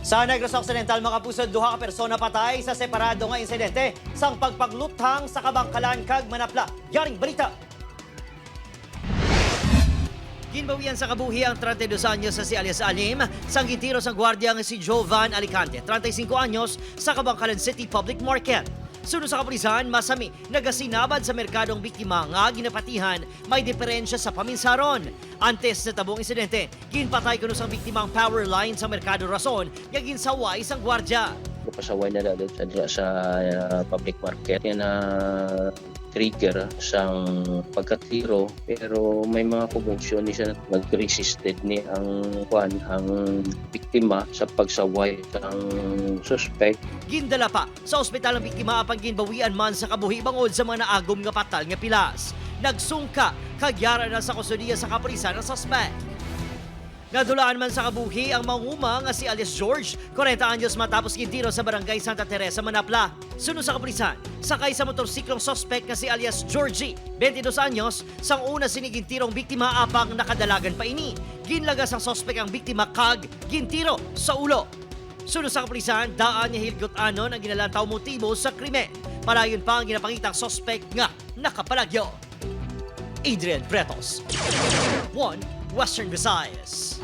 Sa Negros Occidental, mga kapuso, duha ka persona patay sa separado nga insidente sang pagpagluthang sa Kabangkalan kag Manapla. Yaring balita. Ginbawian sa kabuhi ang 32 anyos sa si alias Alim sang gitiro sang gwardiya nga si Jovan Alicante, 35 anyos sa Kabangkalan City Public Market. Sunod sa kapulisan, masami nagasinabad sa merkadong biktima nga ginapatihan may diferensya sa paminsaron. Antes sa tabong insidente, ginpatay kuno sang biktima ang power line sa merkado Rason nga ginsaway sang gwardya. Pasaway na daw sa public market yan na trigger sang pagkatiro, pero may mga commotion ni siya nag-resisted ni ang biktima sa pagsaway sang suspect. Gindala pa sa ospital ang biktima apang ginbawian man sa kabuhi bangod sa mga naagom nga patal nga pilas. Nagsungka kagyara na sa kustudiya sa kapulisan ang suspect. Nadulaan man sa kabuhi ang manguma nga si alias George, 40 anyos matapos gintiro sa barangay Santa Teresa, Manapla. Sunod sa kapulisan, sakay sa motorsiklong suspect nga si alias Georgie, 22 anyos, sang una sinigintirong biktima apang nakadalagan pa ini. Ginlagas ang suspect ang biktima kag gintiro sa ulo. Sunod sa kapulisan, daan niya hilgot anon ang ginalantaw motibo sa krimen. Malayon pa ang ginapangitang suspect nga nakapalagyo. Adrian Bretos, One Western Visayas.